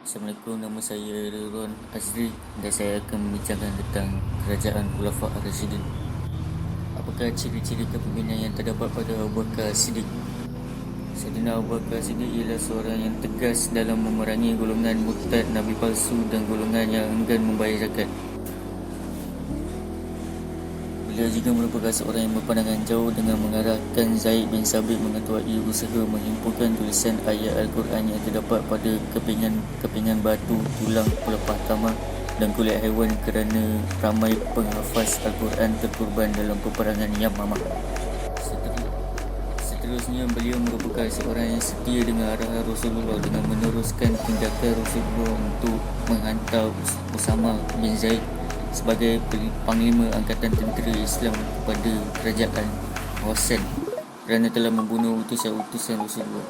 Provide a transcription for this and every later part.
Assalamualaikum, nama saya Ron Azri dan saya akan membincangkan tentang kerajaan Khulafa' Ar-Rasyidin. Apakah ciri-ciri kepimpinan yang terdapat pada Abu Bakar Siddiq? Sayyidina Abu Bakar Siddiq ialah seorang yang tegas dalam memerangi golongan murtad, nabi palsu dan golongan yang enggan membayar zakat. Beliau juga merupakan seorang yang berpandangan jauh dengan mengarahkan Zaid bin Sabit mengetuai usaha menghimpunkan tulisan ayat Al-Quran yang terdapat pada kepingan batu, tulang, pelepah tamah dan kulit haiwan kerana ramai penghafaz Al-Quran terkorban dalam peperangan Yamamah. Seterusnya, beliau merupakan seorang yang setia dengan arahan Rasulullah dengan meneruskan tindakan Rasulullah untuk menghantar Usama bin Zaid sebagai Panglima Angkatan Tentera Islam kepada Kerajaan Hosen kerana telah membunuh utusan-utusan Rasulullah.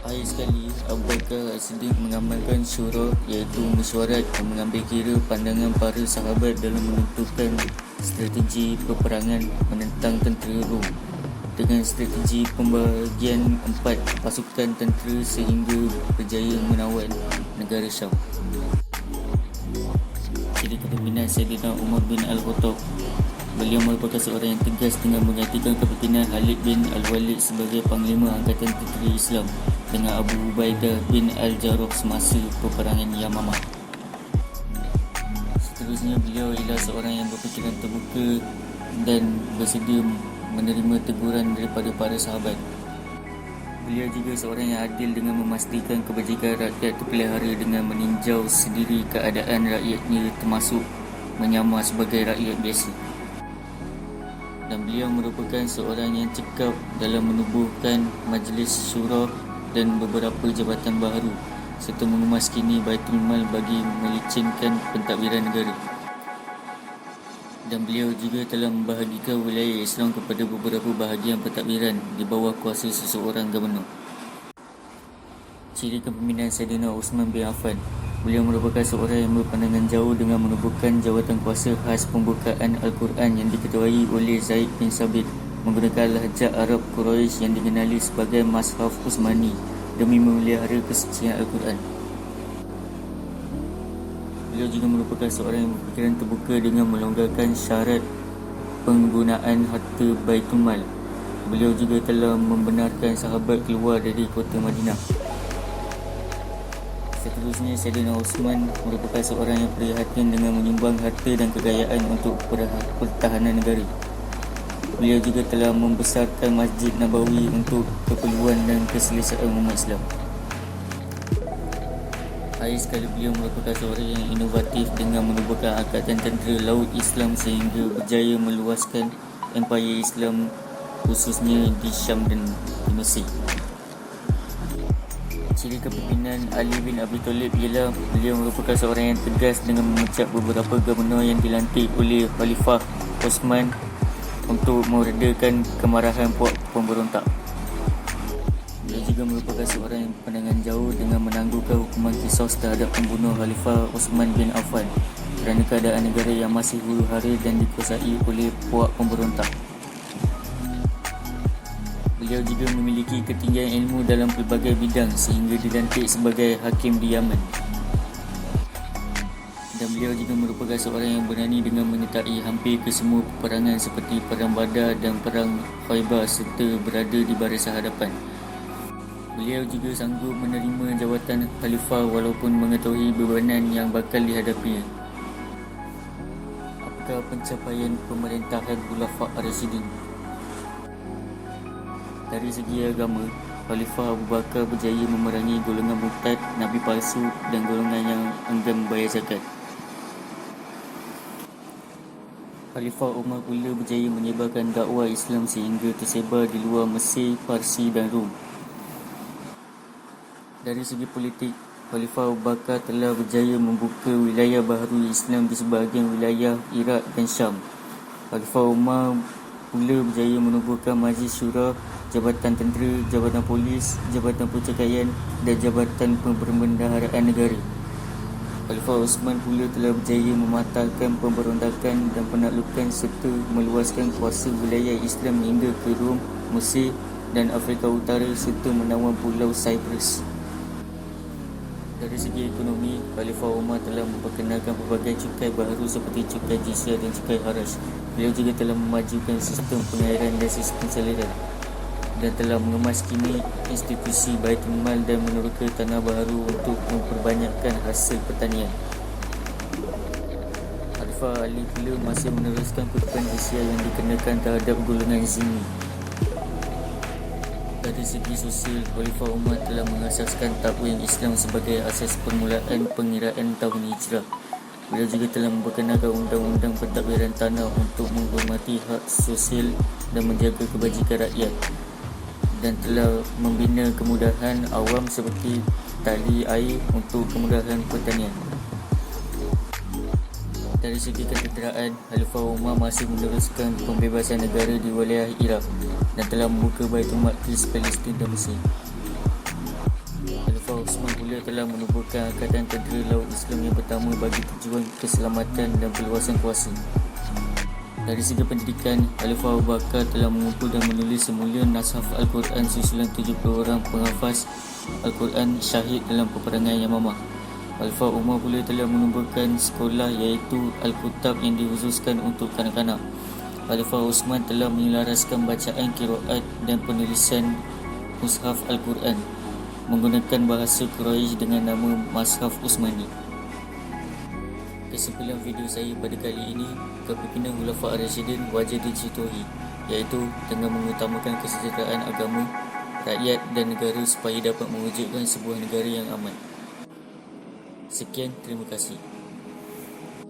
Akhir sekali, Abu Bakar As-Siddiq mengamalkan syura, iaitu mesyuarat dan mengambil kira pandangan para sahabat dalam menentukan strategi peperangan menentang tentera Rom dengan strategi pembahagian 4 pasukan tentera sehingga berjaya menawan negara Syam. Ciri kepimpinan Sayyidina Umar bin Al-Khattab. Beliau merupakan seorang yang tegas dengan menggantikan kepimpinan Khalid bin Al-Walid sebagai Panglima Angkatan Tentera Islam dengan Abu Ubaidah bin Al-Jarrah semasa peperangan Yamamah. Seterusnya, beliau ialah seorang yang berfikiran terbuka dan bersedia menerima teguran daripada para sahabat. Beliau juga seorang yang adil dengan memastikan kebajikan rakyat terpelihara dengan meninjau sendiri keadaan rakyatnya, termasuk menyamar sebagai rakyat biasa. Dan beliau merupakan seorang yang cekap dalam menubuhkan majlis syura dan beberapa jabatan baharu serta mengemaskini Baitul Mal bagi melicinkan pentadbiran negara. Dan beliau juga telah membahagikan wilayah Islam kepada beberapa bahagian pentadbiran di bawah kuasa seseorang gubernur. Ciri kepimpinan Sayyidina Uthman bin Affan. Beliau merupakan seorang yang berpandangan jauh dengan menubuhkan jawatan kuasa khas pembukaan Al-Quran yang diketuai oleh Zaid bin Sabit menggunakan lahjah Arab Quraisy yang dikenali sebagai Mashaf Utsmani demi memelihara kesucian Al-Quran. Beliau juga merupakan seorang yang berfikiran terbuka dengan melonggarkan syarat penggunaan harta Baitul Mal. Beliau juga telah membenarkan sahabat keluar dari kota Madinah. Seterusnya, Sayyidina Uthman merupakan seorang yang prihatin dengan menyumbang harta dan kekayaan untuk pertahanan negara. Beliau juga telah membesarkan Masjid Nabawi untuk keperluan dan keselesaan umat Islam. Akhir sekali, beliau merupakan seorang yang inovatif dengan menubuhkan Angkatan Tentera Laut Islam sehingga berjaya meluaskan empayar Islam khususnya di Syam dan di Mesir. Ciri kepimpinan Ali bin Abi Thalib ialah beliau merupakan seorang yang tegas dengan memecat beberapa gubernur yang dilantik oleh Khalifah Osman untuk meredakan kemarahan puak pemberontak. Dia juga merupakan seorang yang berpandangan jauh dengan menangguhkan hukuman kisos terhadap pembunuh Khalifah Uthman bin Affan kerana keadaan negara yang masih huru-hara dan dikuasai oleh puak pemberontak. Beliau juga memiliki ketinggian ilmu dalam pelbagai bidang sehingga dilantik sebagai hakim di Yaman. Dan beliau juga merupakan seorang yang berani dengan menyertai hampir ke semua peperangan seperti Perang Badar dan Perang Khaybar serta berada di barisan hadapan. Beliau juga sanggup menerima jawatan khalifah walaupun mengetahui bebanan yang bakal dihadapinya. Apakah pencapaian pemerintahan Khulafa' Ar-Rasyidin? Dari segi agama, Khalifah Abu Bakar berjaya memerangi golongan murtad, nabi palsu dan golongan yang enggan membayar zakat. Khalifah Umar pula berjaya menyebarkan dakwah Islam sehingga tersebar di luar Mesir, Parsi dan Rom. Dari segi politik, Khalifah Abu Bakar telah berjaya membuka wilayah baharu Islam di sebahagian wilayah Iraq dan Syam. Khalifah Umar pula berjaya menubuhkan Majlis Syura, Jabatan Tentera, Jabatan Polis, Jabatan Percerkaian dan Jabatan Pembendaharaan Negara. Khalifah Uthman pula telah berjaya mematahkan pemberontakan dan penaklukan serta meluaskan kuasa wilayah Islam hingga ke Rom, Mesir dan Afrika Utara serta menawan Pulau Cyprus. Dari segi ekonomi, Khalifah Umar telah memperkenalkan pelbagai cukai baru seperti cukai jizya dan cukai haraj. Beliau juga telah memajukan sistem pengairan dan sistem saliran, dan telah mengemas kini institusi Baitul Mal dan meneroka tanah baru untuk memperbanyakkan hasil pertanian. Khalifah Ali pula masih meneruskan kutukan jizya yang dikenakan terhadap golongan zimmi. Dari segi sosial, Khalifah Umar telah mengasaskan takwin Islam sebagai asas permulaan pengiraan tahun hijrah. Beliau juga telah memperkenalkan undang-undang pentadbiran tanah untuk menghormati hak sosial dan menjaga kebajikan rakyat, dan telah membina kemudahan awam seperti tali air untuk kemudahan pertanian. Dari segi ketenteraan, Khalifah Umar masih meneruskan pembebasan negara di wilayah Iraq dan telah membuka Baitul Maqdis, Palestin dan Mesir. Khalifah Osman pula telah menubuhkan Angkatan Tentera Laut Islam yang pertama bagi tujuan keselamatan dan perluasan kuasa. Dari segi pendidikan, Khalifah Abu Bakar telah mengumpul dan menulis semula nashaf Al-Quran susulan 70 orang penghafaz Al-Quran syahid dalam peperangan Yamamah. Khalifah Umar pula telah menubuhkan sekolah iaitu Al-Kutab yang dikhususkan untuk kanak-kanak. Khalifah Osman telah menyelaraskan bacaan qiraat dan penulisan mushaf Al-Quran menggunakan bahasa Quraisy dengan nama Mushaf Utsmani. Kesimpulan video saya pada kali ini, kepimpinan Khulafa' Ar-Rasyidin wajar dicontohi, iaitu dengan mengutamakan kesejahteraan agama, rakyat dan negara supaya dapat mewujudkan sebuah negara yang aman. Sekian, terima kasih.